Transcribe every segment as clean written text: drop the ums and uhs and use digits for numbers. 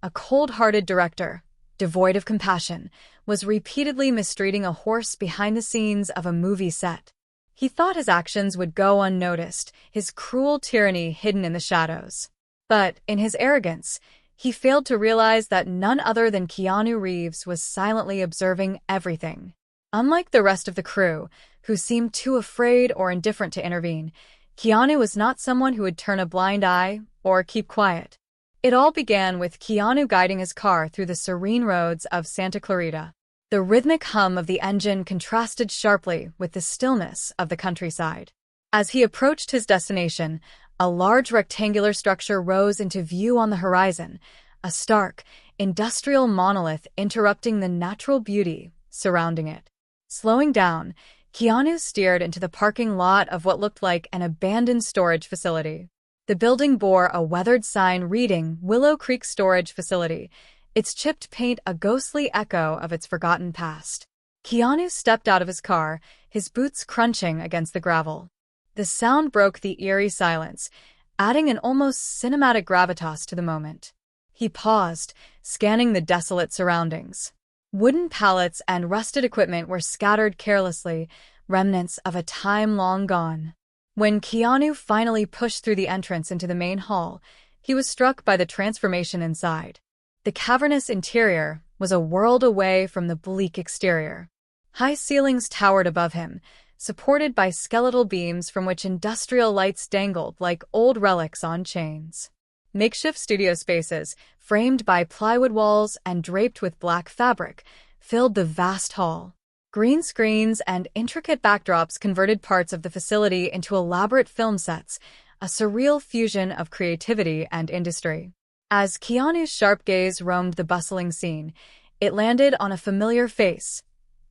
A cold-hearted director, devoid of compassion, was repeatedly mistreating a horse behind the scenes of a movie set. He thought his actions would go unnoticed, his cruel tyranny hidden in the shadows. But, in his arrogance, he failed to realize that none other than Keanu Reeves was silently observing everything. Unlike the rest of the crew, who seemed too afraid or indifferent to intervene, Keanu was not someone who would turn a blind eye or keep quiet. It all began with Keanu guiding his car through the serene roads of Santa Clarita. The rhythmic hum of the engine contrasted sharply with the stillness of the countryside. As he approached his destination, a large rectangular structure rose into view on the horizon, a stark, industrial monolith interrupting the natural beauty surrounding it. Slowing down, Keanu steered into the parking lot of what looked like an abandoned storage facility. The building bore a weathered sign reading Willow Creek Storage Facility, its chipped paint a ghostly echo of its forgotten past. Keanu stepped out of his car, his boots crunching against the gravel. The sound broke the eerie silence, adding an almost cinematic gravitas to the moment. He paused, scanning the desolate surroundings. Wooden pallets and rusted equipment were scattered carelessly, remnants of a time long gone. When Keanu finally pushed through the entrance into the main hall, he was struck by the transformation inside. The cavernous interior was a world away from the bleak exterior. High ceilings towered above him, supported by skeletal beams from which industrial lights dangled like old relics on chains. Makeshift studio spaces, framed by plywood walls and draped with black fabric, filled the vast hall. Green screens and intricate backdrops converted parts of the facility into elaborate film sets, a surreal fusion of creativity and industry. As Keanu's sharp gaze roamed the bustling scene, it landed on a familiar face,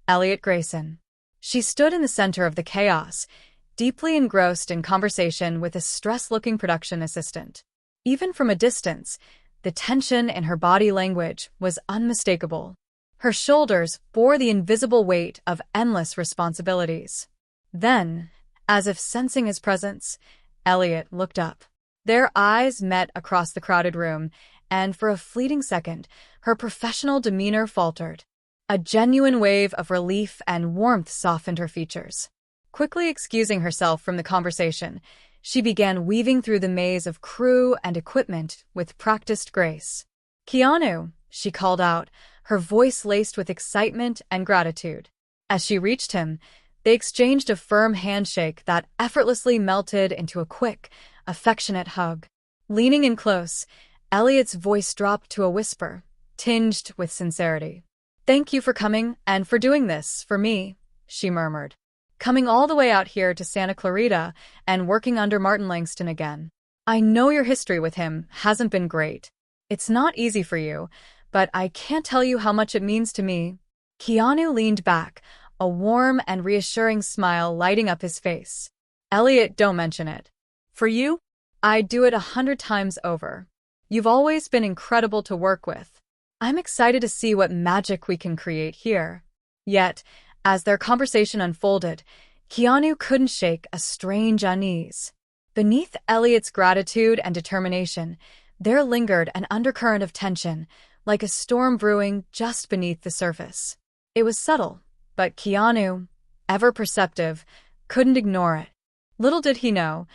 Elliot Grayson. She stood in the center of the chaos, deeply engrossed in conversation with a stressed-looking production assistant. Even from a distance, the tension in her body language was unmistakable. Her shoulders bore the invisible weight of endless responsibilities. Then, as if sensing his presence, Elliot looked up. Their eyes met across the crowded room, and for a fleeting second, her professional demeanor faltered. A genuine wave of relief and warmth softened her features. Quickly excusing herself from the conversation, she began weaving through the maze of crew and equipment with practiced grace. "Keanu," she called out, her voice laced with excitement and gratitude. As she reached him, they exchanged a firm handshake that effortlessly melted into a quick, affectionate hug. Leaning in close, Elliot's voice dropped to a whisper, tinged with sincerity. "Thank you for coming and for doing this for me," she murmured. "Coming all the way out here to Santa Clarita and working under Martin Langston again. I know your history with him hasn't been great. It's not easy for you, but I can't tell you how much it means to me." Keanu leaned back, a warm and reassuring smile lighting up his face. "Elliot, don't mention it. For you, I'd do it 100 times over. You've always been incredible to work with. I'm excited to see what magic we can create here." Yet, as their conversation unfolded, Keanu couldn't shake a strange unease. Beneath Elliot's gratitude and determination, there lingered an undercurrent of tension, like a storm brewing just beneath the surface. It was subtle, but Keanu, ever perceptive, couldn't ignore it. Little did he know,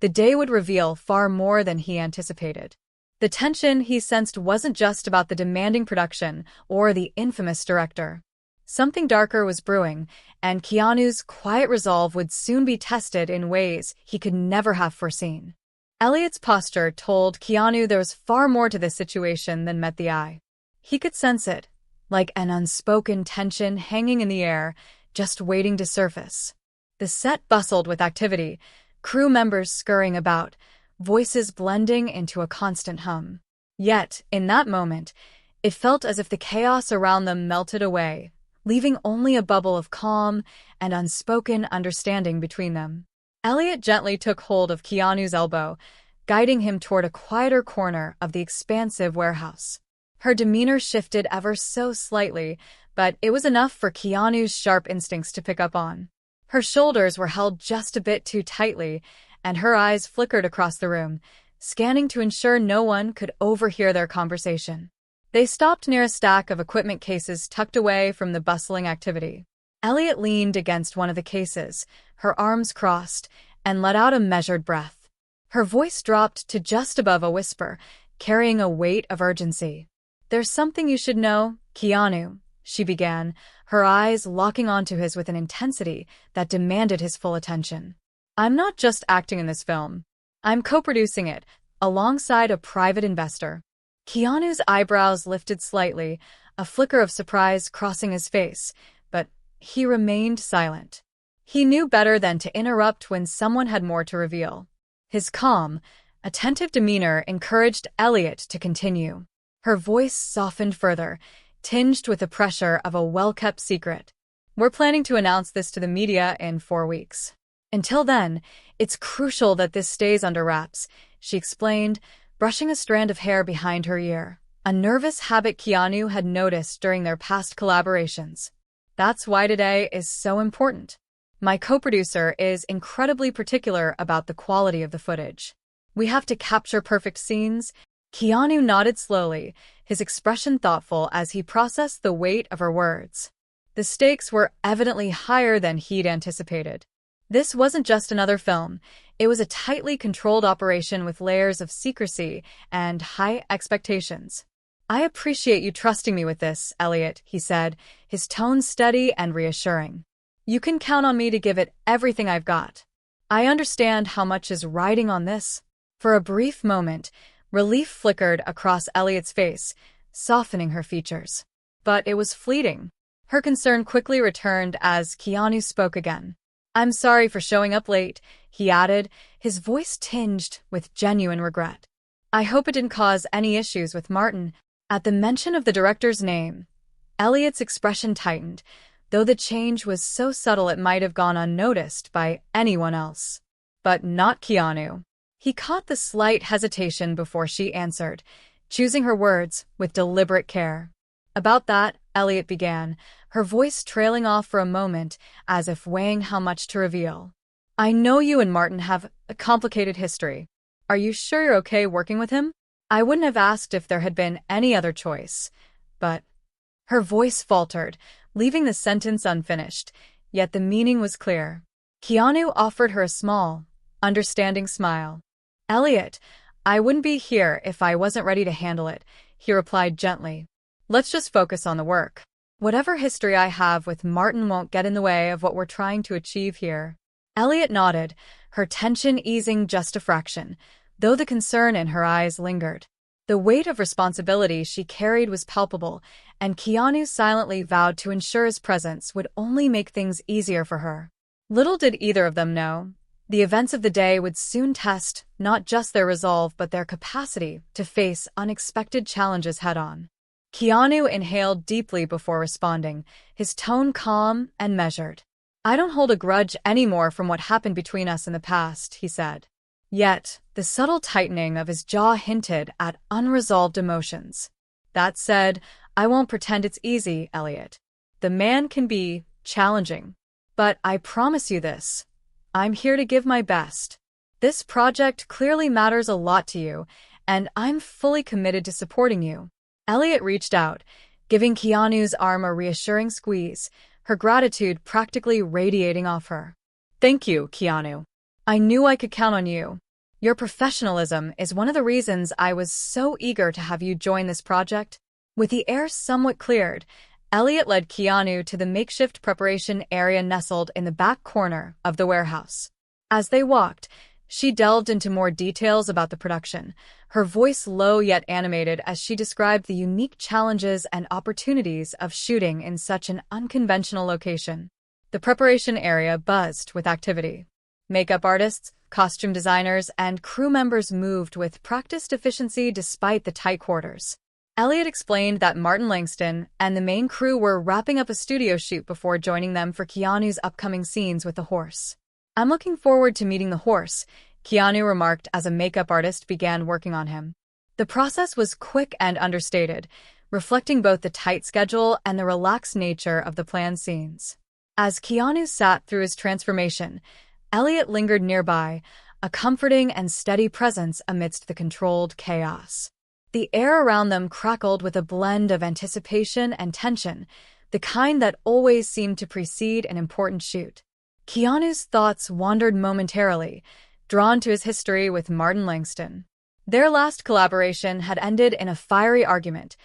the day would reveal far more than he anticipated. The tension he sensed wasn't just about the demanding production or the infamous director. Something darker was brewing, and Keanu's quiet resolve would soon be tested in ways he could never have foreseen. Elliot's posture told Keanu there was far more to this situation than met the eye. He could sense it, like an unspoken tension hanging in the air, just waiting to surface. The set bustled with activity, crew members scurrying about, voices blending into a constant hum. Yet, in that moment, it felt as if the chaos around them melted away, leaving only a bubble of calm and unspoken understanding between them. Elliot gently took hold of Keanu's elbow, guiding him toward a quieter corner of the expansive warehouse. Her demeanor shifted ever so slightly, but it was enough for Keanu's sharp instincts to pick up on. Her shoulders were held just a bit too tightly, and her eyes flickered across the room, scanning to ensure no one could overhear their conversation. They stopped near a stack of equipment cases tucked away from the bustling activity. Elliot leaned against one of the cases, her arms crossed, and let out a measured breath. Her voice dropped to just above a whisper, carrying a weight of urgency. "There's something you should know, Keanu," she began, her eyes locking onto his with an intensity that demanded his full attention. "I'm not just acting in this film. I'm co-producing it, alongside a private investor." Keanu's eyebrows lifted slightly, a flicker of surprise crossing his face, but he remained silent. He knew better than to interrupt when someone had more to reveal. His calm, attentive demeanor encouraged Elliot to continue. Her voice softened further, tinged with the pressure of a well-kept secret. "We're planning to announce this to the media in 4 weeks. Until then, it's crucial that this stays under wraps," she explained, brushing a strand of hair behind her ear, a nervous habit Keanu had noticed during their past collaborations. "That's why today is so important. My co-producer is incredibly particular about the quality of the footage. We have to capture perfect scenes." Keanu nodded slowly, his expression thoughtful as he processed the weight of her words. The stakes were evidently higher than he'd anticipated. This wasn't just another film. It was a tightly controlled operation with layers of secrecy and high expectations. "I appreciate you trusting me with this, Elliot," he said, his tone steady and reassuring. "You can count on me to give it everything I've got. I understand how much is riding on this." For a brief moment, relief flickered across Elliot's face, softening her features. But it was fleeting. Her concern quickly returned as Keanu spoke again. "I'm sorry for showing up late," he added, his voice tinged with genuine regret. "I hope it didn't cause any issues with Martin." At the mention of the director's name, Elliot's expression tightened, though the change was so subtle it might have gone unnoticed by anyone else. But not Keanu. He caught the slight hesitation before she answered, choosing her words with deliberate care. "About that," Elliot began, her voice trailing off for a moment as if weighing how much to reveal. "I know you and Martin have a complicated history. Are you sure you're okay working with him? I wouldn't have asked if there had been any other choice, but—" Her voice faltered, leaving the sentence unfinished, yet the meaning was clear. Keanu offered her a small, understanding smile. "Elliot, I wouldn't be here if I wasn't ready to handle it," he replied gently. "Let's just focus on the work. Whatever history I have with Martin won't get in the way of what we're trying to achieve here." Elliot nodded, her tension easing just a fraction, though the concern in her eyes lingered. The weight of responsibility she carried was palpable, and Keanu silently vowed to ensure his presence would only make things easier for her. Little did either of them know, the events of the day would soon test not just their resolve but their capacity to face unexpected challenges head-on. Keanu inhaled deeply before responding, his tone calm and measured. "I don't hold a grudge anymore from what happened between us in the past," he said. Yet, the subtle tightening of his jaw hinted at unresolved emotions. "That said, I won't pretend it's easy, Elliot. The man can be challenging. But I promise you this. I'm here to give my best. This project clearly matters a lot to you, and I'm fully committed to supporting you." Elliot reached out, giving Keanu's arm a reassuring squeeze, her gratitude practically radiating off her. "Thank you, Keanu. I knew I could count on you. Your professionalism is one of the reasons I was so eager to have you join this project." With the air somewhat cleared, Elliot led Keanu to the makeshift preparation area nestled in the back corner of the warehouse. As they walked, she delved into more details about the production, her voice low yet animated as she described the unique challenges and opportunities of shooting in such an unconventional location. The preparation area buzzed with activity. Makeup artists, costume designers, and crew members moved with practiced efficiency despite the tight quarters. Elliot explained that Martin Langston and the main crew were wrapping up a studio shoot before joining them for Keanu's upcoming scenes with the horse. "I'm looking forward to meeting the horse," Keanu remarked as a makeup artist began working on him. The process was quick and understated, reflecting both the tight schedule and the relaxed nature of the planned scenes. As Keanu sat through his transformation, Elliot lingered nearby, a comforting and steady presence amidst the controlled chaos. The air around them crackled with a blend of anticipation and tension, the kind that always seemed to precede an important shoot. Keanu's thoughts wandered momentarily, drawn to his history with Martin Langston. Their last collaboration had ended in a fiery argument,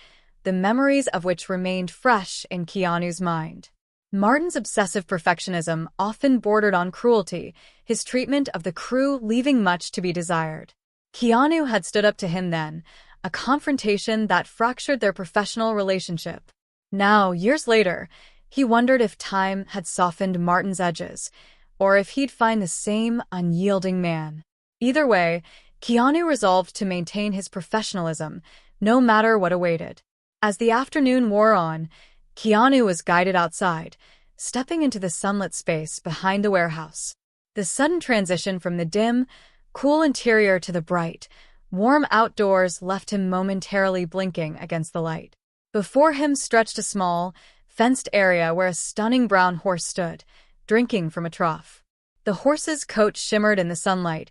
the memories of which remained fresh in Keanu's mind. Martin's obsessive perfectionism often bordered on cruelty, his treatment of the crew leaving much to be desired. Keanu had stood up to him then, a confrontation that fractured their professional relationship. Now, years later, he wondered if time had softened Martin's edges, or if he'd find the same unyielding man. Either way, Keanu resolved to maintain his professionalism, no matter what awaited. As the afternoon wore on, Keanu was guided outside, stepping into the sunlit space behind the warehouse. The sudden transition from the dim, cool interior to the bright, warm outdoors left him momentarily blinking against the light. Before him stretched a small, fenced area where a stunning brown horse stood, drinking from a trough. The horse's coat shimmered in the sunlight,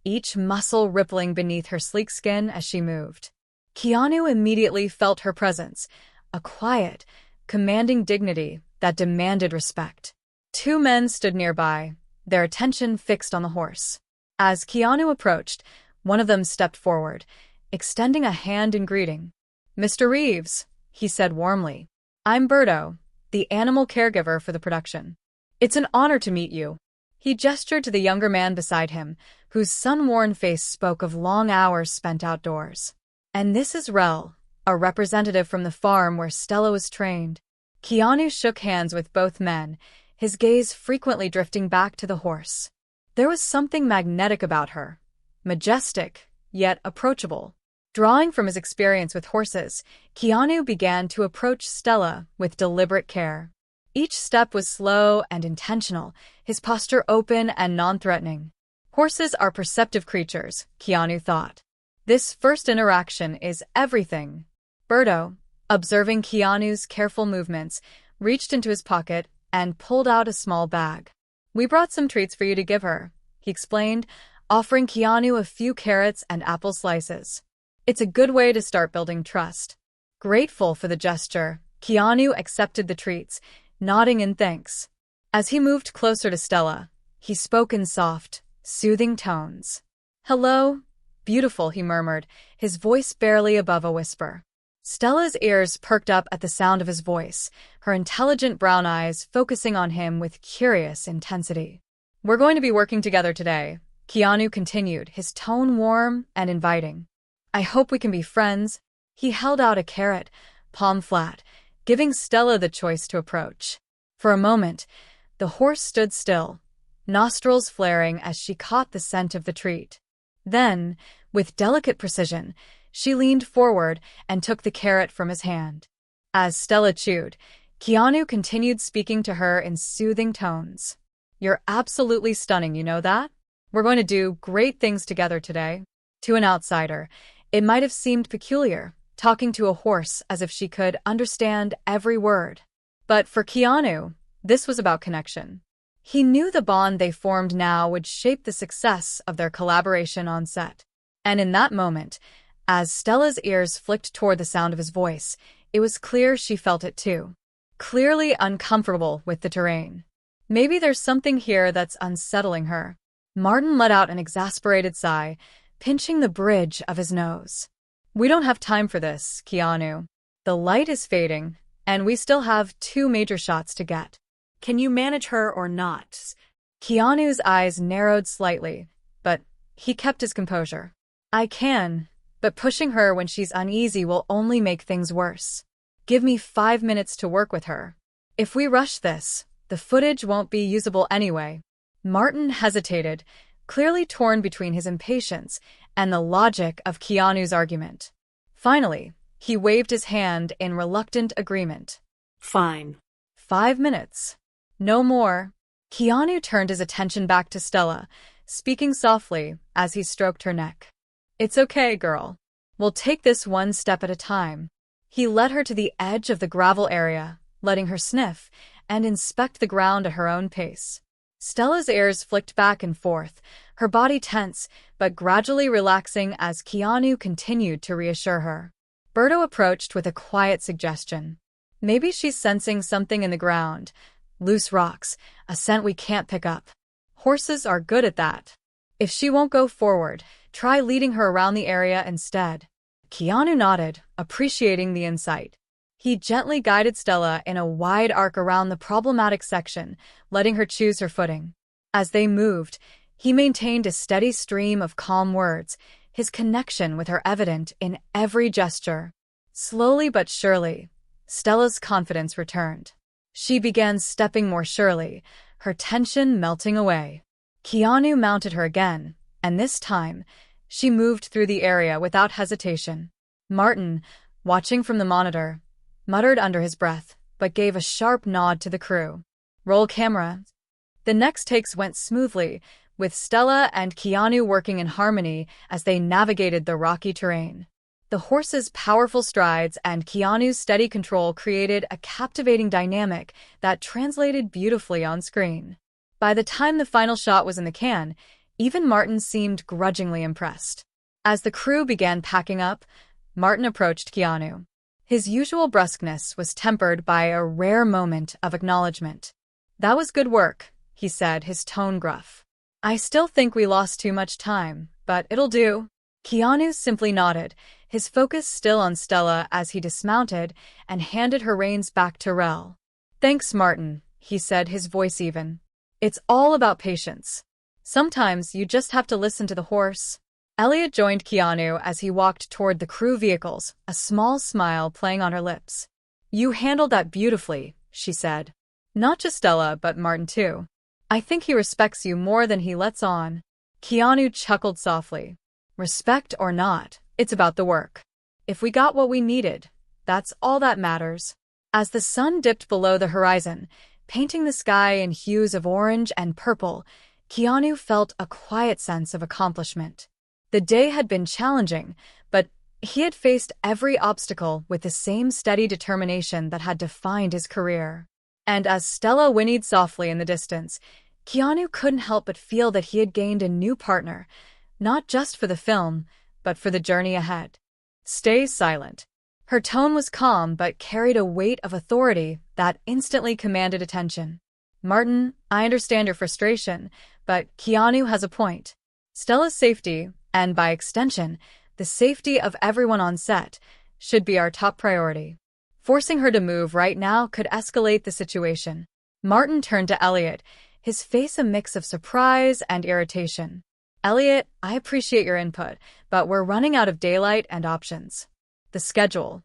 each muscle rippling beneath her sleek skin as she moved. Keanu immediately felt her presence, a quiet, commanding dignity that demanded respect. Two men stood nearby, their attention fixed on the horse. As Keanu approached, one of them stepped forward, extending a hand in greeting. "Mr. Reeves," he said warmly. "I'm Berto, the animal caregiver for the production. It's an honor to meet you." He gestured to the younger man beside him, whose sun-worn face spoke of long hours spent outdoors. "And this is Rel, a representative from the farm where Stella was trained." Keanu shook hands with both men, his gaze frequently drifting back to the horse. There was something magnetic about her, majestic, yet approachable. Drawing from his experience with horses, Keanu began to approach Stella with deliberate care. Each step was slow and intentional, his posture open and non-threatening. Horses are perceptive creatures, Keanu thought. This first interaction is everything. Berto, observing Keanu's careful movements, reached into his pocket and pulled out a small bag. "We brought some treats for you to give her," he explained, offering Keanu a few carrots and apple slices. "It's a good way to start building trust." Grateful for the gesture, Keanu accepted the treats, nodding in thanks. As he moved closer to Stella, he spoke in soft, soothing tones. "Hello, beautiful," he murmured, his voice barely above a whisper. Stella's ears perked up at the sound of his voice, her intelligent brown eyes focusing on him with curious intensity. "We're going to be working together today," Keanu continued, his tone warm and inviting. "I hope we can be friends." He held out a carrot, palm flat, giving Stella the choice to approach. For a moment, the horse stood still, nostrils flaring as she caught the scent of the treat. Then, with delicate precision, she leaned forward and took the carrot from his hand. As Stella chewed, Keanu continued speaking to her in soothing tones. "You're absolutely stunning, you know that? We're going to do great things together today." To an outsider, it might have seemed peculiar, talking to a horse as if she could understand every word. But for Keanu, this was about connection. He knew the bond they formed now would shape the success of their collaboration on set. And in that moment, as Stella's ears flicked toward the sound of his voice, it was clear she felt it too. Clearly uncomfortable with the terrain. Maybe there's something here that's unsettling her. Martin let out an exasperated sigh, pinching the bridge of his nose. "We don't have time for this, Keanu. The light is fading, and we still have 2 major shots to get. Can you manage her or not?" Keanu's eyes narrowed slightly, but he kept his composure. "I can, but pushing her when she's uneasy will only make things worse. Give me 5 minutes to work with her. If we rush this, the footage won't be usable anyway." Martin hesitated, clearly torn between his impatience and the logic of Keanu's argument. Finally, he waved his hand in reluctant agreement. "Fine. 5 minutes. No more." Keanu turned his attention back to Stella, speaking softly as he stroked her neck. "It's okay, girl. We'll take this one step at a time." He led her to the edge of the gravel area, letting her sniff and inspect the ground at her own pace. Stella's ears flicked back and forth, her body tense, but gradually relaxing as Keanu continued to reassure her. Berto approached with a quiet suggestion. Maybe she's sensing something in the ground. Loose rocks, a scent we can't pick up. Horses are good at that. If she won't go forward, try leading her around the area instead. Keanu nodded, appreciating the insight. He gently guided Stella in a wide arc around the problematic section, letting her choose her footing. As they moved, he maintained a steady stream of calm words, his connection with her evident in every gesture. Slowly but surely, Stella's confidence returned. She began stepping more surely, her tension melting away. Keanu mounted her again, and this time, she moved through the area without hesitation. Martin, watching from the monitor, muttered under his breath, but gave a sharp nod to the crew. Roll camera. The next takes went smoothly, with Stella and Keanu working in harmony as they navigated the rocky terrain. The horse's powerful strides and Keanu's steady control created a captivating dynamic that translated beautifully on screen. By the time the final shot was in the can, even Martin seemed grudgingly impressed. As the crew began packing up, Martin approached Keanu. His usual brusqueness was tempered by a rare moment of acknowledgement. "That was good work," he said, his tone gruff. "I still think we lost too much time, but it'll do." Keanu simply nodded, his focus still on Stella as he dismounted and handed her reins back to Rel. "Thanks, Martin," he said, his voice even. "It's all about patience. Sometimes you just have to listen to the horse." Elliot joined Keanu as he walked toward the crew vehicles, a small smile playing on her lips. "You handled that beautifully," she said. "Not just Stella, but Martin too. I think he respects you more than he lets on." Keanu chuckled softly. "Respect or not, it's about the work. If we got what we needed, that's all that matters." As the sun dipped below the horizon, painting the sky in hues of orange and purple, Keanu felt a quiet sense of accomplishment. The day had been challenging, but he had faced every obstacle with the same steady determination that had defined his career. And as Stella whinnied softly in the distance, Keanu couldn't help but feel that he had gained a new partner, not just for the film, but for the journey ahead. "Stay silent." Her tone was calm but carried a weight of authority that instantly commanded attention. "Martin, I understand your frustration, but Keanu has a point. Stella's safety, and by extension, the safety of everyone on set, should be our top priority. Forcing her to move right now could escalate the situation." Martin turned to Elliot, his face a mix of surprise and irritation. "Elliot, I appreciate your input, but we're running out of daylight and options." "The schedule."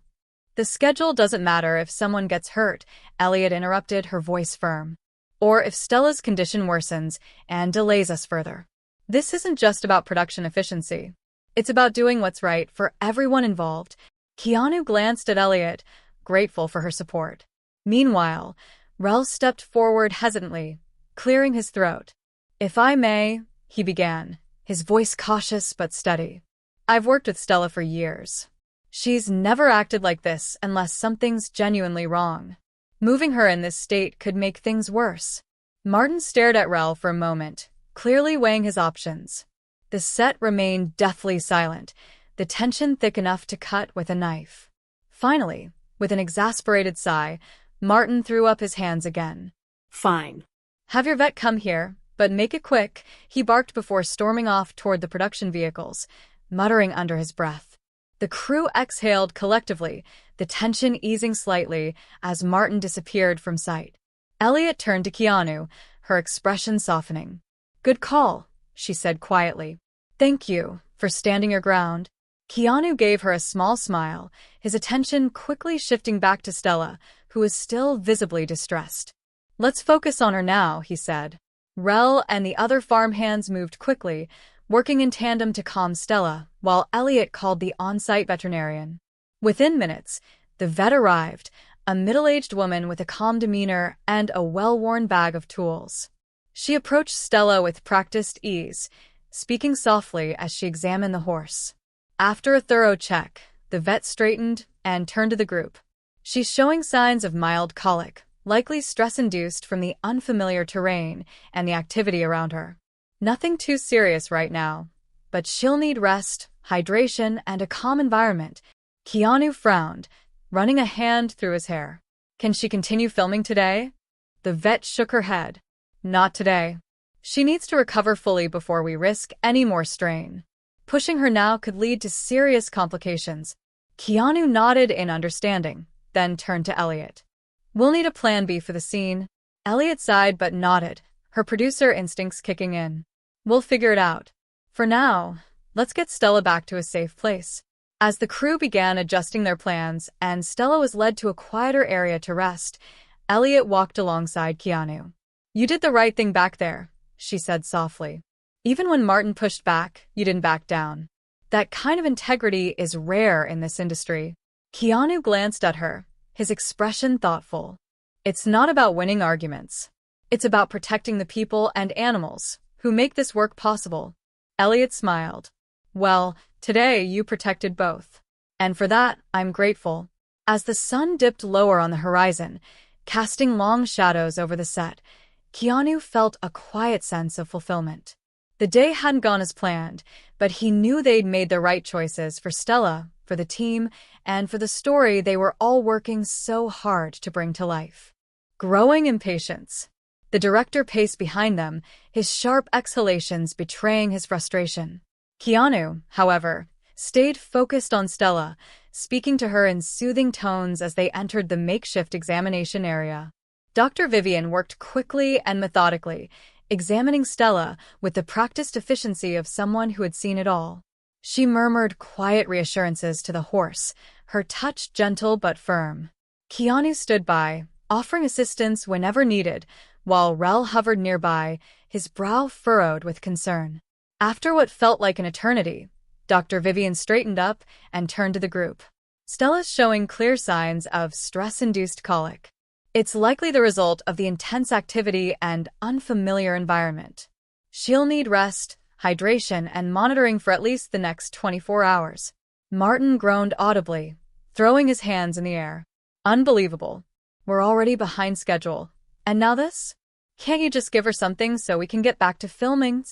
"The schedule doesn't matter if someone gets hurt," Elliot interrupted, her voice firm. "Or if Stella's condition worsens and delays us further. This isn't just about production efficiency. It's about doing what's right for everyone involved." Keanu glanced at Elliot, grateful for her support. Meanwhile, Rel stepped forward hesitantly, clearing his throat. "If I may," he began, his voice cautious but steady. "I've worked with Stella for years. She's never acted like this unless something's genuinely wrong. Moving her in this state could make things worse." Martin stared at Rel for a moment, clearly weighing his options. The set remained deathly silent, the tension thick enough to cut with a knife. Finally, with an exasperated sigh, Martin threw up his hands again. "Fine. Have your vet come here, but make it quick," he barked before storming off toward the production vehicles, muttering under his breath. The crew exhaled collectively, the tension easing slightly as Martin disappeared from sight. Elliot turned to Keanu, her expression softening. "Good call," she said quietly. "Thank you for standing your ground." Keanu gave her a small smile, his attention quickly shifting back to Stella, who was still visibly distressed. "Let's focus on her now," he said. Rel and the other farmhands moved quickly, working in tandem to calm Stella, while Elliot called the on-site veterinarian. Within minutes, the vet arrived, a middle-aged woman with a calm demeanor and a well-worn bag of tools. She approached Stella with practiced ease, speaking softly as she examined the horse. After a thorough check, the vet straightened and turned to the group. "She's showing signs of mild colic, likely stress-induced from the unfamiliar terrain and the activity around her. Nothing too serious right now, but she'll need rest, hydration, and a calm environment. Keanu frowned, running a hand through his hair. Can she continue filming today? The vet shook her head. Not today. She needs to recover fully before we risk any more strain. Pushing her now could lead to serious complications. Keanu nodded in understanding, then turned to Elliot. We'll need a plan B for the scene. Elliot sighed but nodded, her producer instincts kicking in. We'll figure it out. For now, let's get Stella back to a safe place. As the crew began adjusting their plans and Stella was led to a quieter area to rest, Elliot walked alongside Keanu. You did the right thing back there, she said softly. Even when Martin pushed back, you didn't back down. That kind of integrity is rare in this industry. Keanu glanced at her, his expression thoughtful. It's not about winning arguments. It's about protecting the people and animals who make this work possible. Elliot smiled. Well, today you protected both. And for that, I'm grateful. As the sun dipped lower on the horizon, casting long shadows over the set, Keanu felt a quiet sense of fulfillment. The day hadn't gone as planned, but he knew they'd made the right choices for Stella, for the team, and for the story they were all working so hard to bring to life. Growing impatience. The director paced behind them, his sharp exhalations betraying his frustration. Keanu, however, stayed focused on Stella, speaking to her in soothing tones as they entered the makeshift examination area. Dr. Vivian worked quickly and methodically, examining Stella with the practiced efficiency of someone who had seen it all. She murmured quiet reassurances to the horse, her touch gentle but firm. Keanu stood by, offering assistance whenever needed, while Rel hovered nearby, his brow furrowed with concern. After what felt like an eternity, Dr. Vivian straightened up and turned to the group. Stella's showing clear signs of stress-induced colic. It's likely the result of the intense activity and unfamiliar environment. She'll need rest, hydration, and monitoring for at least the next 24 hours. Martin groaned audibly, throwing his hands in the air. Unbelievable. We're already behind schedule. And now this? Can't you just give her something so we can get back to filming?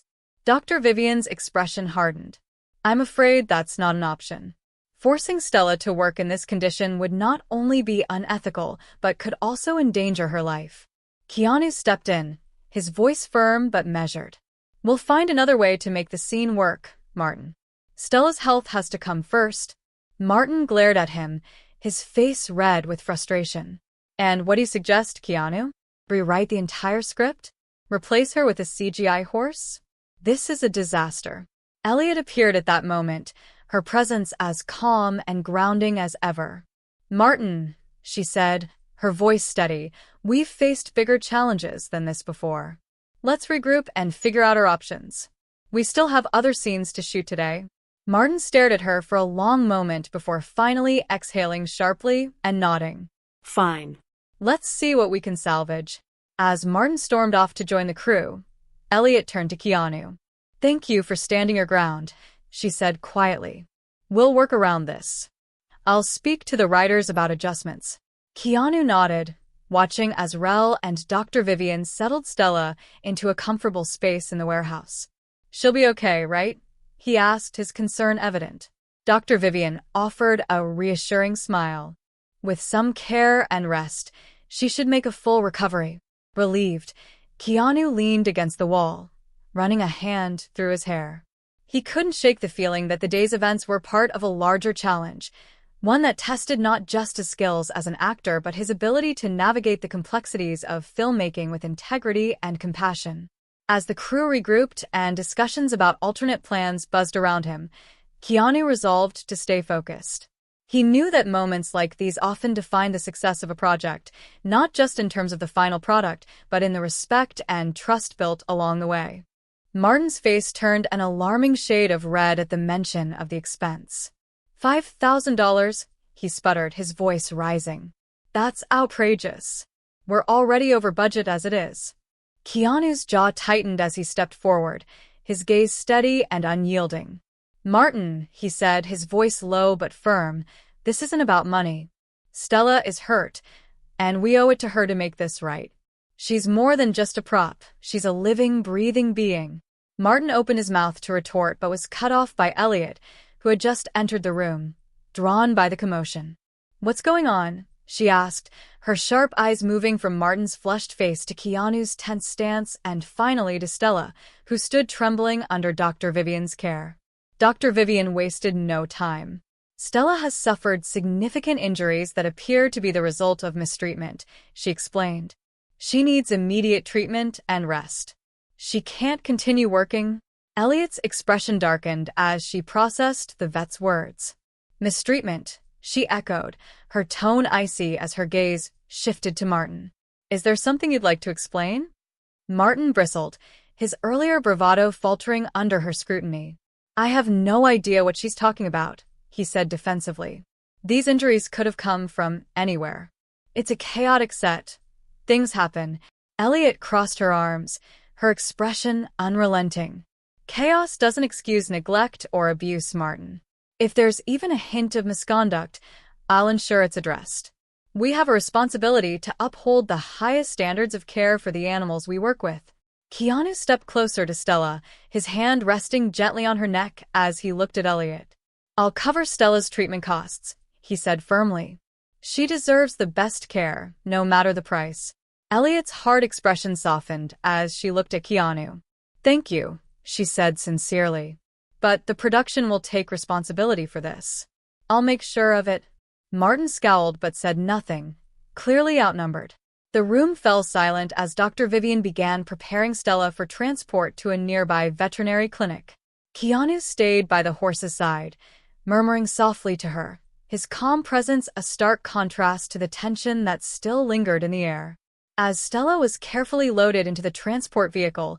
Dr. Vivian's expression hardened. I'm afraid that's not an option. Forcing Stella to work in this condition would not only be unethical, but could also endanger her life. Keanu stepped in, his voice firm but measured. We'll find another way to make the scene work, Martin. Stella's health has to come first. Martin glared at him, his face red with frustration. And what do you suggest, Keanu? Rewrite the entire script? Replace her with a CGI horse? This is a disaster. Elliot appeared at that moment, her presence as calm and grounding as ever. Martin, she said, her voice steady, we've faced bigger challenges than this before. Let's regroup and figure out our options. We still have other scenes to shoot today. Martin stared at her for a long moment before finally exhaling sharply and nodding. Fine. Let's see what we can salvage. As Martin stormed off to join the crew, Elliot turned to Keanu. Thank you for standing your ground, she said quietly. We'll work around this. I'll speak to the writers about adjustments. Keanu nodded, watching as Rel and Dr. Vivian settled Stella into a comfortable space in the warehouse. She'll be okay, right? He asked, his concern evident. Dr. Vivian offered a reassuring smile. With some care and rest, she should make a full recovery. Relieved, Keanu leaned against the wall, running a hand through his hair. He couldn't shake the feeling that the day's events were part of a larger challenge, one that tested not just his skills as an actor but his ability to navigate the complexities of filmmaking with integrity and compassion. As the crew regrouped and discussions about alternate plans buzzed around him, Keanu resolved to stay focused. He knew that moments like these often define the success of a project, not just in terms of the final product, but in the respect and trust built along the way. Martin's face turned an alarming shade of red at the mention of the expense. $5,000, he sputtered, his voice rising. That's outrageous. We're already over budget as it is. Keanu's jaw tightened as he stepped forward, his gaze steady and unyielding. Martin, he said, his voice low but firm, this isn't about money. Stella is hurt, and we owe it to her to make this right. She's more than just a prop, she's a living, breathing being. Martin opened his mouth to retort but was cut off by Elliot, who had just entered the room, drawn by the commotion. "What's going on?" she asked, her sharp eyes moving from Martin's flushed face to Keanu's tense stance and finally to Stella, who stood trembling under Dr. Vivian's care. Dr. Vivian wasted no time. "Stella has suffered significant injuries that appear to be the result of mistreatment," she explained. "She needs immediate treatment and rest. She can't continue working." Elliot's expression darkened as she processed the vet's words. "Mistreatment," she echoed, her tone icy as her gaze shifted to Martin. "Is there something you'd like to explain?" Martin bristled, his earlier bravado faltering under her scrutiny. "I have no idea what she's talking about," he said defensively. "These injuries could have come from anywhere. It's a chaotic set. Things happen." Elliot crossed her arms, her expression unrelenting. "Chaos doesn't excuse neglect or abuse, Martin. If there's even a hint of misconduct, I'll ensure it's addressed. We have a responsibility to uphold the highest standards of care for the animals we work with." Keanu stepped closer to Stella, his hand resting gently on her neck as he looked at Elliot. "I'll cover Stella's treatment costs," he said firmly. "She deserves the best care, no matter the price." Elliot's hard expression softened as she looked at Keanu. "Thank you," she said sincerely. "But the production will take responsibility for this. I'll make sure of it." Martin scowled but said nothing, clearly outnumbered. The room fell silent as Dr. Vivian began preparing Stella for transport to a nearby veterinary clinic. Keanu stayed by the horse's side, murmuring softly to her, his calm presence a stark contrast to the tension that still lingered in the air. As Stella was carefully loaded into the transport vehicle,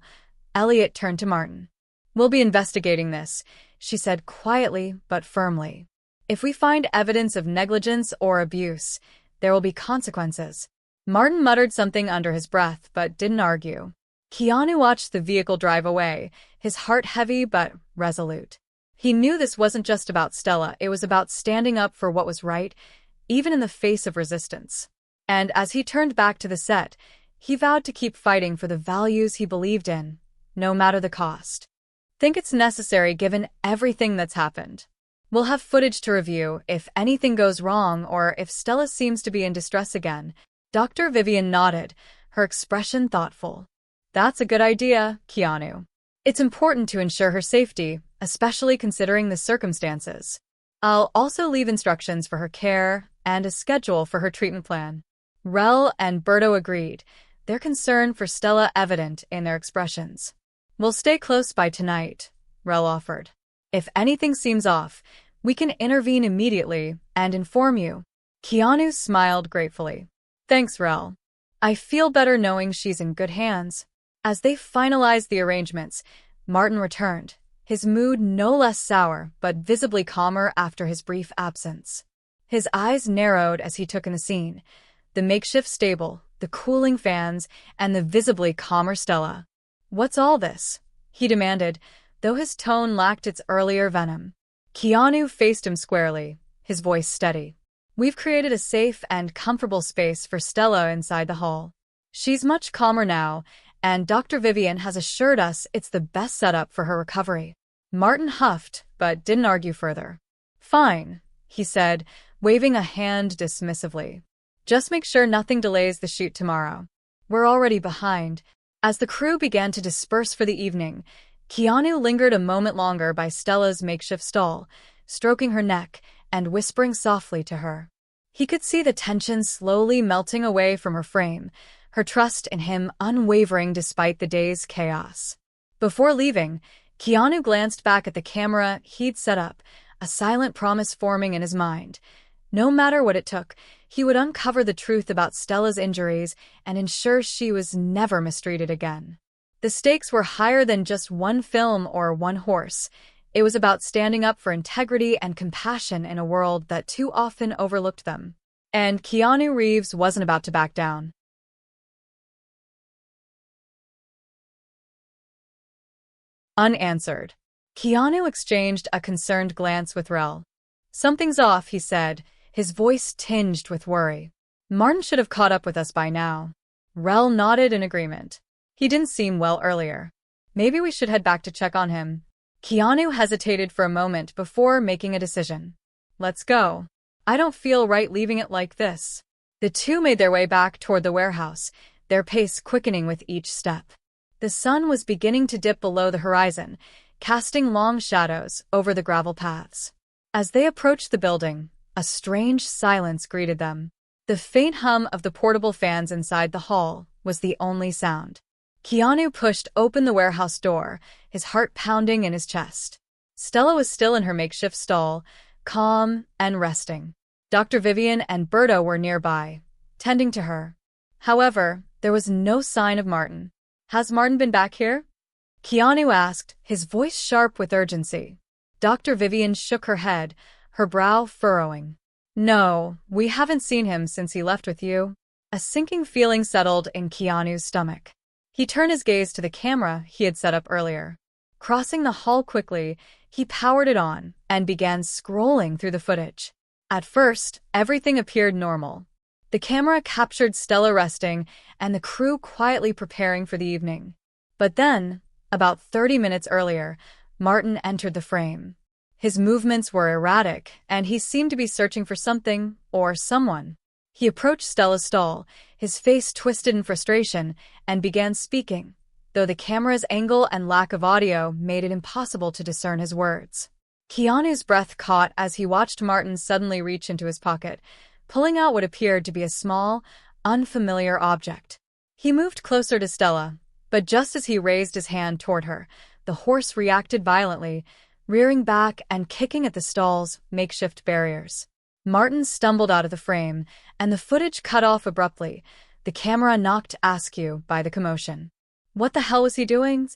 Elliot turned to Martin. "We'll be investigating this," she said quietly but firmly. "If we find evidence of negligence or abuse, there will be consequences." Martin muttered something under his breath but didn't argue. Keanu watched the vehicle drive away, his heart heavy but resolute. He knew this wasn't just about Stella, it was about standing up for what was right, even in the face of resistance. And as he turned back to the set, he vowed to keep fighting for the values he believed in, no matter the cost. "Think it's necessary given everything that's happened. We'll have footage to review if anything goes wrong or if Stella seems to be in distress again." Dr. Vivian nodded, her expression thoughtful. "That's a good idea, Keanu. It's important to ensure her safety, especially considering the circumstances. I'll also leave instructions for her care and a schedule for her treatment plan." Rel and Berto agreed, their concern for Stella evident in their expressions. "We'll stay close by tonight," Rel offered. "If anything seems off, we can intervene immediately and inform you." Keanu smiled gratefully. "Thanks, Rel. I feel better knowing she's in good hands." As they finalized the arrangements, Martin returned, his mood no less sour but visibly calmer after his brief absence. His eyes narrowed as he took in the scene, the makeshift stable, the cooling fans, and the visibly calmer Stella. "What's all this?" he demanded, though his tone lacked its earlier venom. Keanu faced him squarely, his voice steady. "We've created a safe and comfortable space for Stella inside the hall. She's much calmer now, and Dr. Vivian has assured us it's the best setup for her recovery." Martin huffed, but didn't argue further. "Fine," he said, waving a hand dismissively. "Just make sure nothing delays the shoot tomorrow. We're already behind." As the crew began to disperse for the evening, Keanu lingered a moment longer by Stella's makeshift stall, stroking her neck and whispering softly to her. He could see the tension slowly melting away from her frame, her trust in him unwavering despite the day's chaos. Before leaving, Keanu glanced back at the camera he'd set up, a silent promise forming in his mind. No matter what it took, he would uncover the truth about Stella's injuries and ensure she was never mistreated again. The stakes were higher than just one film or one horse. It was about standing up for integrity and compassion in a world that too often overlooked them. And Keanu Reeves wasn't about to back down. Unanswered. Keanu exchanged a concerned glance with Rel. "Something's off," he said, his voice tinged with worry. "Martin should have caught up with us by now." Rel nodded in agreement. "He didn't seem well earlier." Maybe we should head back to check on him. Keanu hesitated for a moment before making a decision. Let's go. I don't feel right leaving it like this. The two made their way back toward the warehouse, their pace quickening with each step. The sun was beginning to dip below the horizon, casting long shadows over the gravel paths. As they approached the building, a strange silence greeted them. The faint hum of the portable fans inside the hall was the only sound. Keanu pushed open the warehouse door, his heart pounding in his chest. Stella was still in her makeshift stall, calm and resting. Dr. Vivian and Berto were nearby, tending to her. However, there was no sign of Martin. Has Martin been back here? Keanu asked, his voice sharp with urgency. Dr. Vivian shook her head, her brow furrowing. No, we haven't seen him since he left with you. A sinking feeling settled in Keanu's stomach. He turned his gaze to the camera he had set up earlier. Crossing the hall quickly, he powered it on and began scrolling through the footage. At first, everything appeared normal. The camera captured Stella resting and the crew quietly preparing for the evening. But then, about 30 minutes earlier, Martin entered the frame. His movements were erratic, and he seemed to be searching for something or someone. He approached Stella's stall, his face twisted in frustration, and began speaking, though the camera's angle and lack of audio made it impossible to discern his words. Keanu's breath caught as he watched Martin suddenly reach into his pocket, pulling out what appeared to be a small, unfamiliar object. He moved closer to Stella, but just as he raised his hand toward her, the horse reacted violently, rearing back and kicking at the stall's makeshift barriers. Martin stumbled out of the frame, and the footage cut off abruptly, the camera knocked askew by the commotion. What the hell was he doing?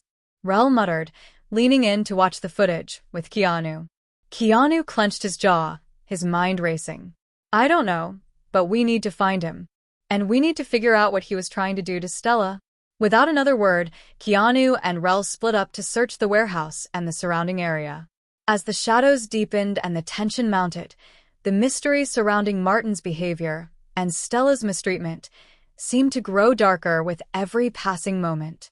Rel muttered, leaning in to watch the footage with Keanu. Keanu clenched his jaw, his mind racing. I don't know, but we need to find him. And we need to figure out what he was trying to do to Stella. Without another word, Keanu and Rel split up to search the warehouse and the surrounding area. As the shadows deepened and the tension mounted, the mystery surrounding Martin's behavior and Stella's mistreatment seemed to grow darker with every passing moment.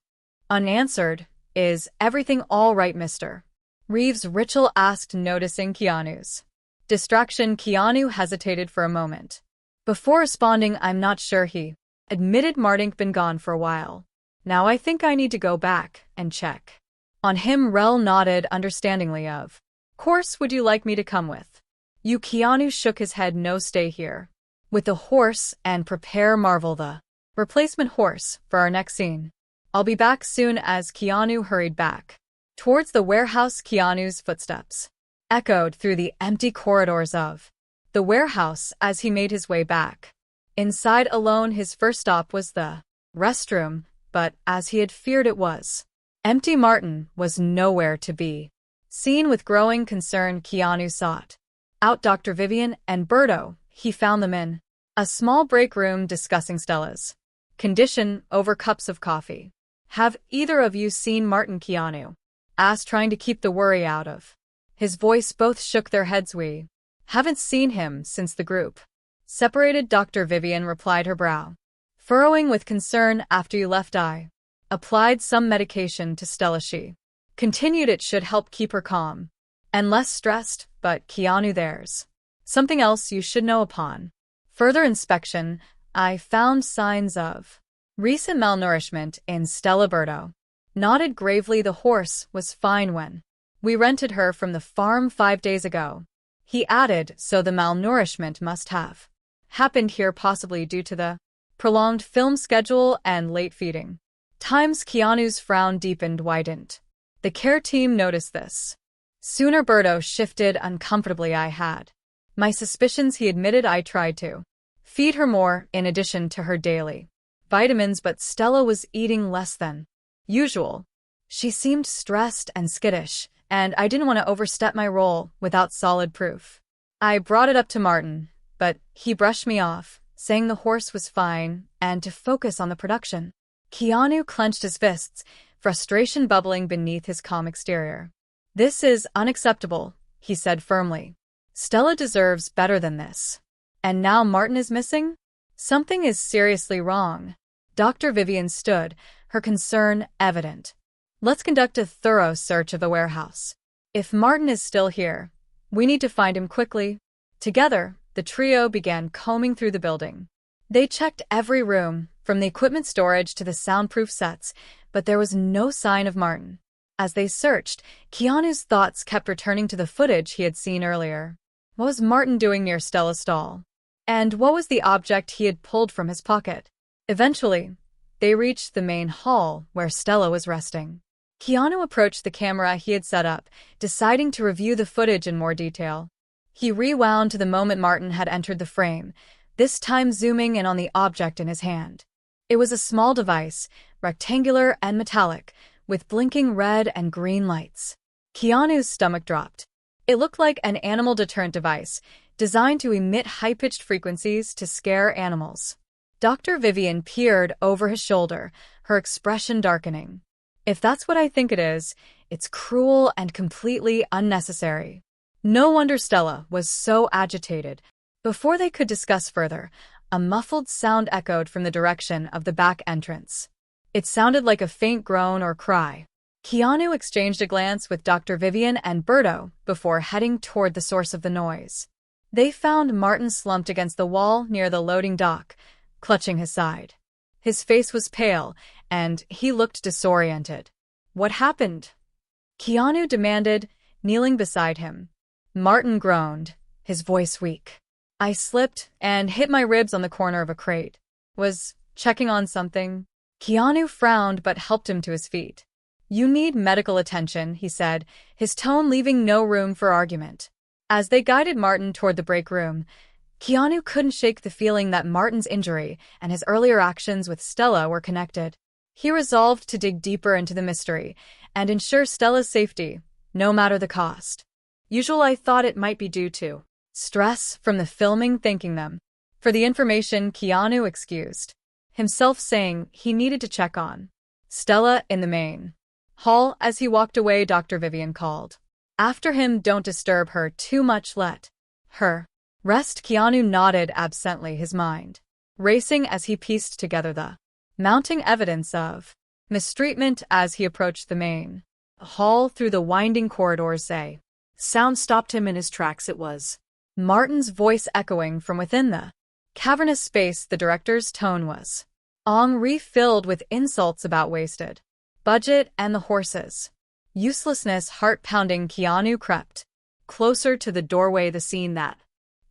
Unanswered, is everything all right, Mr. Reeves? Rachel asked, noticing Keanu's distraction. Keanu hesitated for a moment. Before responding, I'm not sure, he admitted. Martin's been gone for a while. Now I think I need to go back and check on him. Rel nodded understandingly. Of course, would you like me to come with you? Keanu shook his head. No, stay here with the horse and prepare Marvel, the replacement horse, for our next scene. I'll be back soon. As Keanu hurried back towards the warehouse, Keanu's footsteps echoed through the empty corridors of the warehouse as he made his way back. Inside alone, his first stop was the restroom, but as he had feared, it was empty. Martin was nowhere to be seen. With growing concern, Keanu sought out Dr. Vivian and Berto. He found them in a small break room discussing Stella's condition over cups of coffee. Have either of you seen Martin? Keanu asked, trying to keep the worry out of his voice. Both shook their heads. We haven't seen him since the group separated, Dr. Vivian replied, her brow furrowing with concern. After you left, I applied some medication to Stella. She continued. It should help keep her calm and less stressed, but Keanu, there's something else you should know. Upon further inspection, I found signs of recent malnourishment in Stella. Berto nodded gravely. The horse was fine when we rented her from the farm 5 days ago. He added, so the malnourishment must have happened here, possibly due to the prolonged film schedule and late feeding times. Keanu's frown deepened. Why didn't the care team notice this sooner? Berto shifted uncomfortably. I had my suspicions, he admitted. I tried to feed her more in addition to her daily vitamins, but Stella was eating less than usual. She seemed stressed and skittish, and I didn't want to overstep my role without solid proof. I brought it up to Martin, but he brushed me off, saying the horse was fine and to focus on the production. Keanu clenched his fists, frustration bubbling beneath his calm exterior. This is unacceptable, he said firmly. Stella deserves better than this. And now Martin is missing? Something is seriously wrong. Dr. Vivian stood, her concern evident. Let's conduct a thorough search of the warehouse. If Martin is still here, we need to find him quickly." Together, the trio began combing through the building. They checked every room, from the equipment storage to the soundproof sets, but there was no sign of Martin. As they searched, Keanu's thoughts kept returning to the footage he had seen earlier. What was Martin doing near Stella's stall? And what was the object he had pulled from his pocket? Eventually, they reached the main hall where Stella was resting. Keanu approached the camera he had set up, deciding to review the footage in more detail. He rewound to the moment Martin had entered the frame, this time zooming in on the object in his hand. It was a small device, rectangular and metallic, with blinking red and green lights. Keanu's stomach dropped. It looked like an animal deterrent device, designed to emit high-pitched frequencies to scare animals. Dr. Vivian peered over his shoulder, her expression darkening. "If that's what I think it is, it's cruel and completely unnecessary." No wonder Stella was so agitated. Before they could discuss further, a muffled sound echoed from the direction of the back entrance. It sounded like a faint groan or cry. Keanu exchanged a glance with Dr. Vivian and Berto before heading toward the source of the noise. They found Martin slumped against the wall near the loading dock, clutching his side. His face was pale, and he looked disoriented. "What happened?" Keanu demanded, kneeling beside him. Martin groaned, his voice weak. "I slipped and hit my ribs on the corner of a crate. Was checking on something." Keanu frowned but helped him to his feet. "You need medical attention," he said, his tone leaving no room for argument. As they guided Martin toward the break room, Keanu couldn't shake the feeling that Martin's injury and his earlier actions with Stella were connected. He resolved to dig deeper into the mystery and ensure Stella's safety, no matter the cost. I thought it might be due to stress from the filming thanking them for the information. Keanu excused himself, saying he needed to check on Stella in the main hall. As he walked away, Dr. Vivian called after him, "Don't disturb her too much, let her rest." Keanu nodded absently, his mind racing as he pieced together the mounting evidence of mistreatment. As he approached the main hall through the winding corridors, a sound stopped him in his tracks. It was Martin's voice echoing from within the cavernous space. The director's tone was filled with insults about wasted budget and the horses' uselessness. Heart-pounding, Keanu crept closer to the doorway. The scene that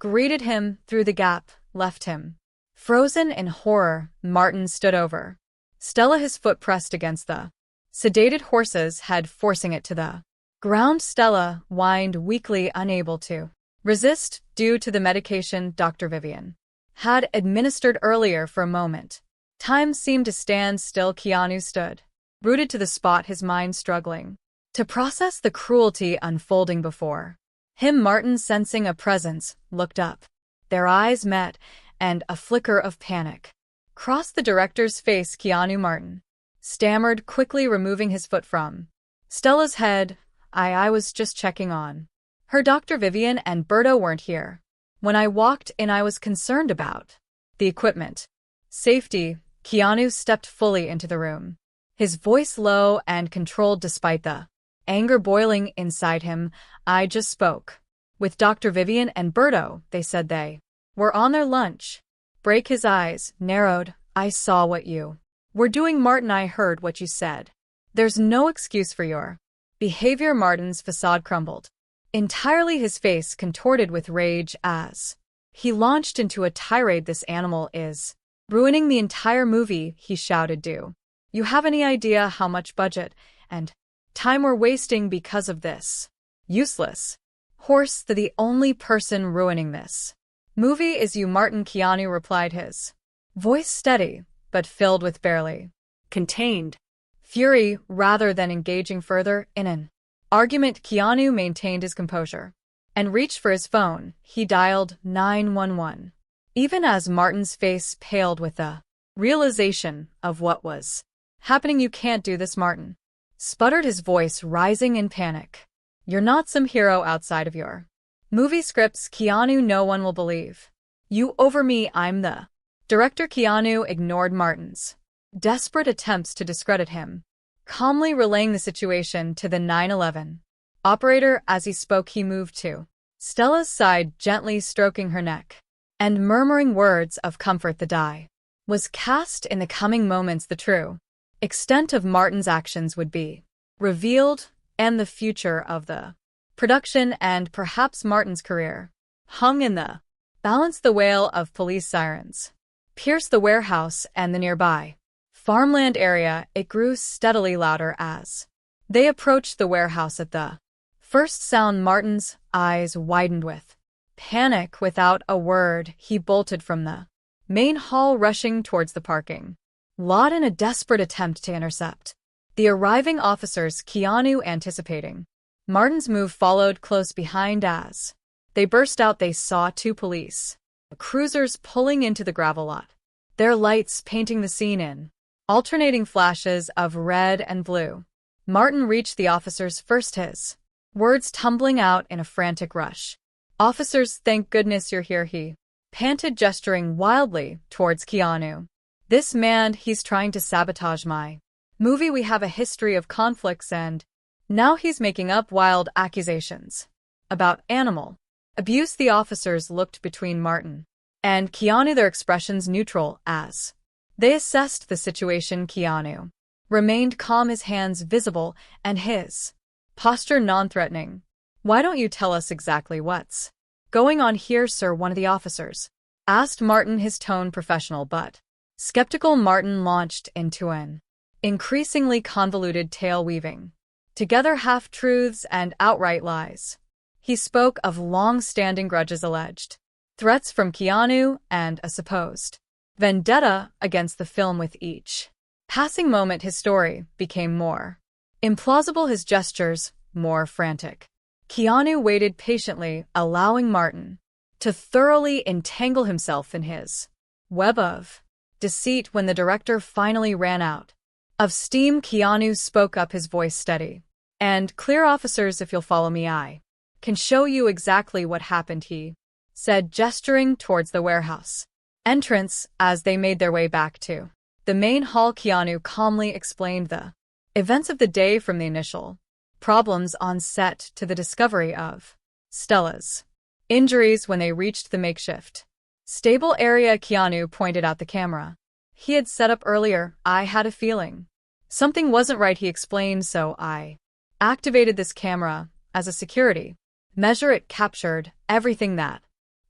greeted him through the gap left him frozen in horror. Martin stood over Stella, his foot pressed against the sedated horse's head, forcing it to the ground. Stella whined weakly, unable to resist due to the medication Dr. Vivian had administered earlier. For a moment, time seemed to stand still. Keanu stood rooted to the spot, his mind struggling to process the cruelty unfolding before him. Martin, sensing a presence, looked up. Their eyes met, and a flicker of panic crossed the director's face. Martin stammered, quickly removing his foot from Stella's head. I was just checking on her. Dr. Vivian and Berto weren't here. When I walked in, I was concerned about the equipment safety." Keanu stepped fully into the room, his voice low and controlled despite the anger boiling inside him. "I just spoke with Dr. Vivian and Berto. They said they were on their lunch break." His eyes narrowed. "I saw what you were doing, Martin. I heard what you said. There's no excuse for your behavior." Martin's facade crumbled entirely, his face contorted with rage as he launched into a tirade. "This animal is ruining the entire movie," he shouted. "Do you have any idea how much budget and time we're wasting because of this useless horse? The only person ruining this movie is you, Martin." Keanu replied, his voice steady but filled with barely contained fury. Rather than engaging further in an argument, Keanu maintained his composure and reached for his phone. He dialed 911. Even as Martin's face paled with the realization of what was happening. "You can't do this," Martin sputtered, his voice rising in panic. "You're not some hero outside of your movie scripts, Keanu. No one will believe you over me. I'm the director." Keanu ignored Martin's desperate attempts to discredit him. calmly relaying the situation to the 911 operator. As he spoke, he moved to Stella's side, gently stroking her neck and murmuring words of comfort. The die was cast. In the coming moments, the true extent of Martin's actions would be revealed, and the future of the production and perhaps Martin's career hung in the balance. The wail of police sirens pierced the warehouse and the nearby farmland area. It grew steadily louder as they approached the warehouse. At the first sound, Martin's eyes widened with panic. Without a word, he bolted from the main hall, rushing towards the parking lot in a desperate attempt to intercept the arriving officers. Keanu, anticipating Martin's move, followed close behind. As they burst out, they saw two police cruisers pulling into the gravel lot, their lights painting the scene in alternating flashes of red and blue. Martin reached the officers first, his words tumbling out in a frantic rush. "Officers, thank goodness you're here," he panted, gesturing wildly towards Keanu. "This man, he's trying to sabotage my movie. We have a history of conflicts, and now he's making up wild accusations about animal abuse." The officers looked between Martin and Keanu, their expressions neutral as they assessed the situation. Keanu remained calm, his hands visible and his posture non-threatening. "Why don't you tell us exactly what's going on here, sir?" one of the officers asked Martin, his tone professional but skeptical. Martin launched into an increasingly convoluted tale, weaving together half-truths and outright lies. He spoke of long-standing grudges, alleged threats from Keanu, and a supposed vendetta against the film. With each passing moment, his story became more implausible, his gestures more frantic. Keanu waited patiently, allowing Martin to thoroughly entangle himself in his web of deceit. When the director finally ran out of steam, Keanu spoke up, his voice steady and clear. "Officers, if you'll follow me, I can show you exactly what happened," he said, gesturing towards the warehouse entrance. As they made their way back to the main hall, Keanu calmly explained the events of the day, from the initial problems on set to the discovery of Stella's injuries when they reached the makeshift stable area. Keanu pointed out the camera he had set up earlier. "I had a feeling something wasn't right," he explained, "so I activated this camera as a security measure. It captured everything that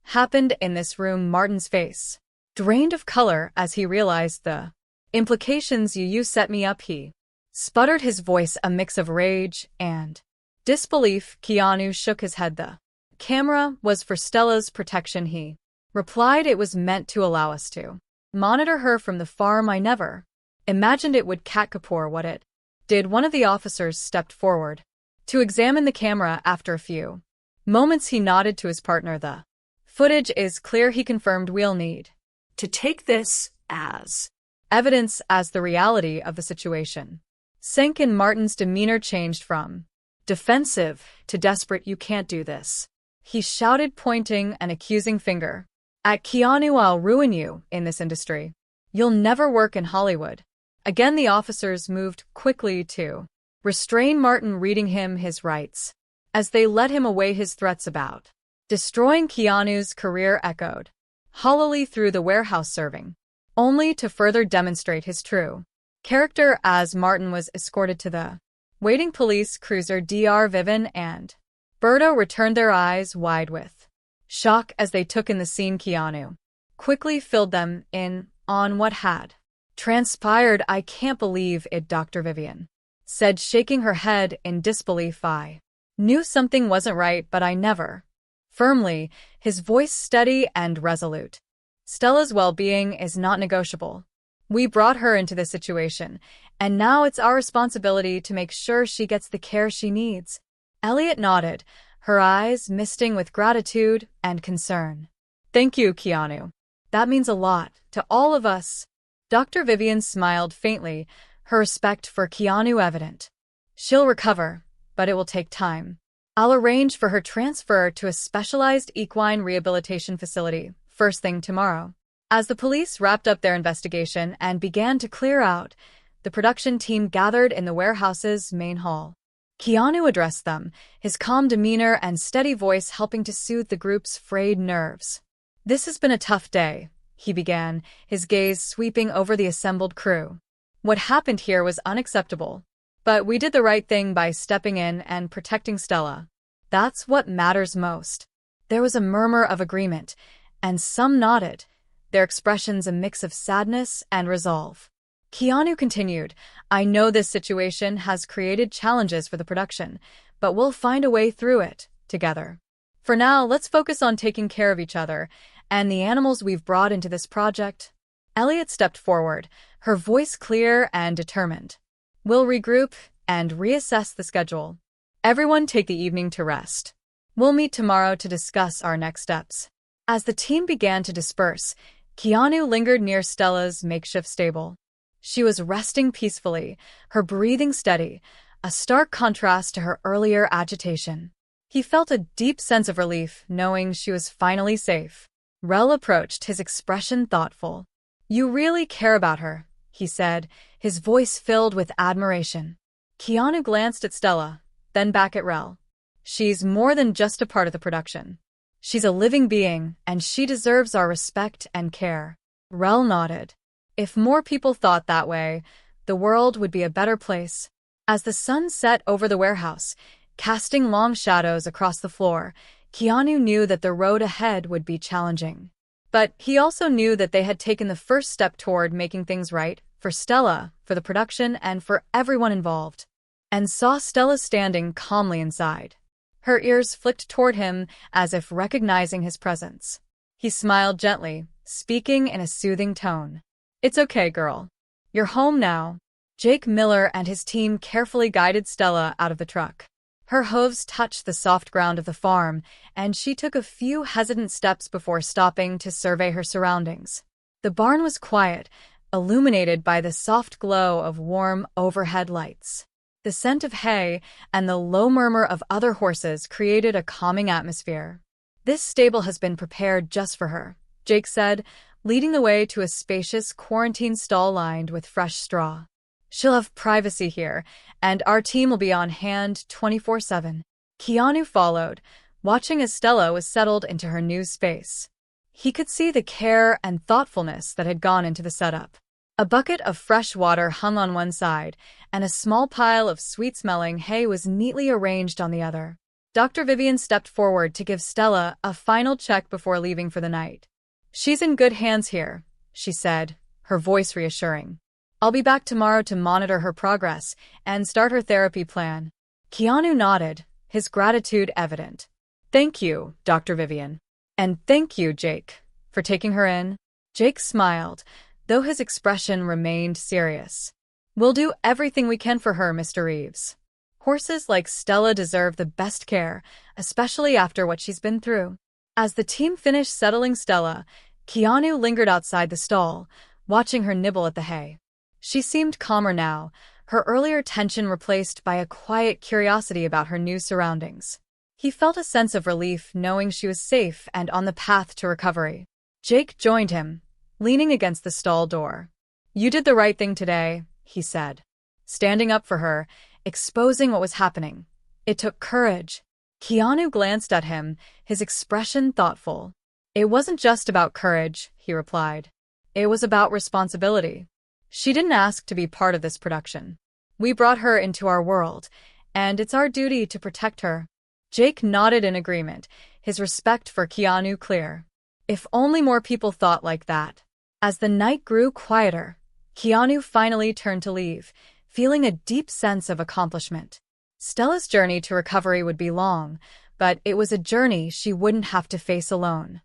happened in this room." Martin's face drained of color as he realized the implications. "You set me up," he sputtered, his voice a mix of rage and disbelief. Keanu shook his head. "The camera was for Stella's protection," he replied. "It was meant to allow us to monitor her from the farm. I never imagined it would catch Kapoor what it did." One of the officers stepped forward to examine the camera. After a few moments, he nodded to his partner. "The footage is clear," he confirmed. "We'll need to take this as evidence." As the reality of the situation sank in, Martin's demeanor changed from defensive to desperate. "You can't do this," he shouted, pointing an accusing finger at Keanu. "I'll ruin you in this industry. You'll never work in Hollywood again." The officers moved quickly to restrain Martin, reading him his rights as they led him away. His threats about destroying Keanu's career echoed hollowly through the warehouse, serving only to further demonstrate his true character. As Martin was escorted to the waiting police cruiser, Dr. Vivian and Berto returned, their eyes wide with shock as they took in the scene. Keanu quickly filled them in on what had transpired. "I can't believe it," Dr. Vivian said, shaking her head in disbelief. "I knew something wasn't right, but I never." Firmly, his voice steady and resolute. "Stella's well-being is not negotiable. We brought her into this situation, and now it's our responsibility to make sure she gets the care she needs." Elliot nodded, her eyes misting with gratitude and concern. "Thank you, Keanu. That means a lot to all of us." Dr. Vivian smiled faintly, her respect for Keanu evident. "She'll recover, but it will take time. I'll arrange for her transfer to a specialized equine rehabilitation facility first thing tomorrow." As the police wrapped up their investigation and began to clear out, the production team gathered in the warehouse's main hall. Keanu addressed them, his calm demeanor and steady voice helping to soothe the group's frayed nerves. "This has been a tough day," he began, his gaze sweeping over the assembled crew. "What happened here was unacceptable. But we did the right thing by stepping in and protecting Stella. That's what matters most." There was a murmur of agreement, and some nodded, their expressions a mix of sadness and resolve. Keanu continued, "I know this situation has created challenges for the production, but we'll find a way through it, together. For now, let's focus on taking care of each other and the animals we've brought into this project." Elliot stepped forward, her voice clear and determined. "We'll regroup and reassess the schedule. Everyone take the evening to rest. We'll meet tomorrow to discuss our next steps." As the team began to disperse, Keanu lingered near Stella's makeshift stable. She was resting peacefully, her breathing steady, a stark contrast to her earlier agitation. He felt a deep sense of relief knowing she was finally safe. Rel approached, his expression thoughtful. "You really care about her," he said, his voice filled with admiration. Keanu glanced at Stella, then back at Rel. "She's more than just a part of the production. She's a living being, and she deserves our respect and care." Rel nodded. If more people thought that way, the world would be a better place. As the sun set over the warehouse, casting long shadows across the floor, Keanu knew that the road ahead would be challenging. But he also knew that they had taken the first step toward making things right, for Stella, for the production, and for everyone involved. And saw Stella standing calmly inside. Her ears flicked toward him as if recognizing his presence. He smiled gently, speaking in a soothing tone. "It's okay, girl. You're home now." Jake Miller and his team carefully guided Stella out of the truck. Her hooves touched the soft ground of the farm, and she took a few hesitant steps before stopping to survey her surroundings. The barn was quiet, illuminated by the soft glow of warm overhead lights. The scent of hay and the low murmur of other horses created a calming atmosphere. "This stable has been prepared just for her," Jake said, leading the way to a spacious quarantine stall lined with fresh straw. "She'll have privacy here, and our team will be on hand 24/7. Keanu followed, watching as Stella was settled into her new space. He could see the care and thoughtfulness that had gone into the setup. A bucket of fresh water hung on one side, and a small pile of sweet-smelling hay was neatly arranged on the other. Dr. Vivian stepped forward to give Stella a final check before leaving for the night. "She's in good hands here," she said, her voice reassuring. "I'll be back tomorrow to monitor her progress and start her therapy plan." Keanu nodded, his gratitude evident. "Thank you, Dr. Vivian. And thank you, Jake, for taking her in." Jake smiled, though his expression remained serious. "We'll do everything we can for her, Mr. Reeves. Horses like Stella deserve the best care, especially after what she's been through." As the team finished settling Stella, Keanu lingered outside the stall, watching her nibble at the hay. She seemed calmer now, her earlier tension replaced by a quiet curiosity about her new surroundings. He felt a sense of relief knowing she was safe and on the path to recovery. Jake joined him, leaning against the stall door. "You did the right thing today," he said, standing up for her, exposing what was happening. "It took courage." Keanu glanced at him, his expression thoughtful. "It wasn't just about courage," he replied. "It was about responsibility. She didn't ask to be part of this production. We brought her into our world, and it's our duty to protect her." Jake nodded in agreement, his respect for Keanu clear. If only more people thought like that. As the night grew quieter, Keanu finally turned to leave, feeling a deep sense of accomplishment. Stella's journey to recovery would be long, but it was a journey she wouldn't have to face alone.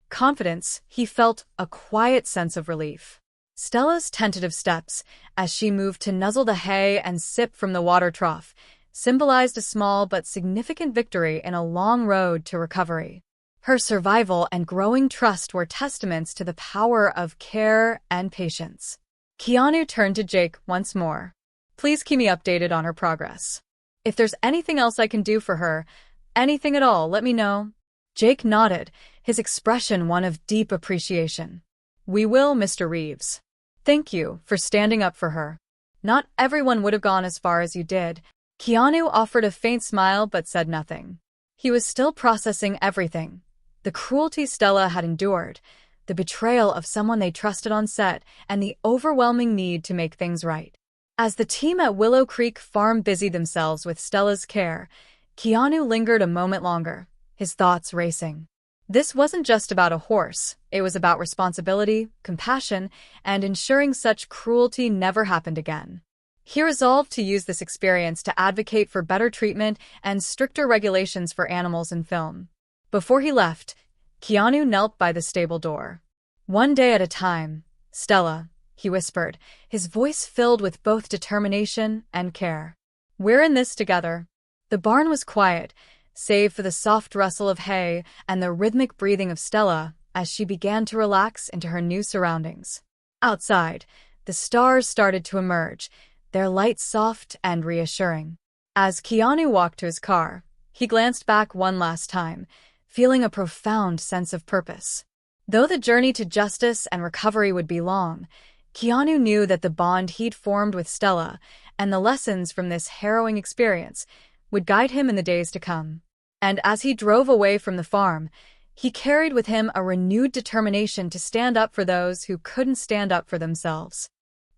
Confidence, he felt a quiet sense of relief. Stella's tentative steps, as she moved to nuzzle the hay and sip from the water trough, symbolized a small but significant victory in a long road to recovery. Her survival and growing trust were testaments to the power of care and patience. Keanu turned to Jake once more. "Please keep me updated on her progress. If there's anything else I can do for her, anything at all, let me know." Jake nodded, his expression one of deep appreciation. "We will, Mr. Reeves. Thank you for standing up for her." Not everyone would have gone as far as you did. Keanu offered a faint smile but said nothing. He was still processing everything. The cruelty Stella had endured, the betrayal of someone they trusted on set, and the overwhelming need to make things right. As the team at Willow Creek Farm busied themselves with Stella's care, Keanu lingered a moment longer, his thoughts racing. This wasn't just about a horse, it was about responsibility, compassion, and ensuring such cruelty never happened again. He resolved to use this experience to advocate for better treatment and stricter regulations for animals in film. Before he left, Keanu knelt by the stable door. "One day at a time, Stella," he whispered, his voice filled with both determination and care. "We're in this together." The barn was quiet, save for the soft rustle of hay and the rhythmic breathing of Stella as she began to relax into her new surroundings. Outside, the stars started to emerge, their light soft and reassuring. As Keanu walked to his car, he glanced back one last time, feeling a profound sense of purpose. Though the journey to justice and recovery would be long, Keanu knew that the bond he'd formed with Stella and the lessons from this harrowing experience would guide him in the days to come. And as he drove away from the farm, he carried with him a renewed determination to stand up for those who couldn't stand up for themselves.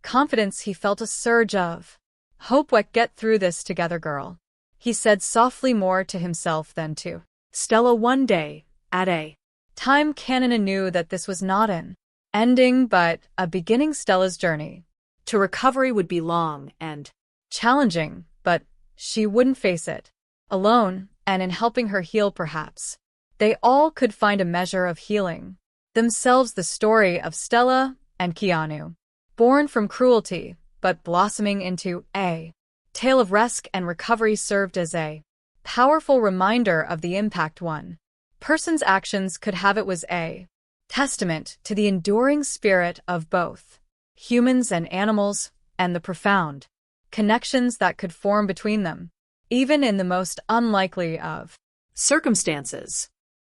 Confidence he felt a surge of. "Hope we get through this together, girl," he said softly, more to himself than to Stella. One day, at a time, Canada knew that this was not an ending but a beginning. Stella's journey to recovery would be long and challenging, but she wouldn't face it alone, and in helping her heal, perhaps they all could find a measure of healing themselves. The story of Stella and Keanu, born from cruelty but blossoming into a tale of rescue and recovery, served as a powerful reminder of the impact one person's actions could have. It was a testament to the enduring spirit of both humans and animals, and the profound connections that could form between them, even in the most unlikely of circumstances.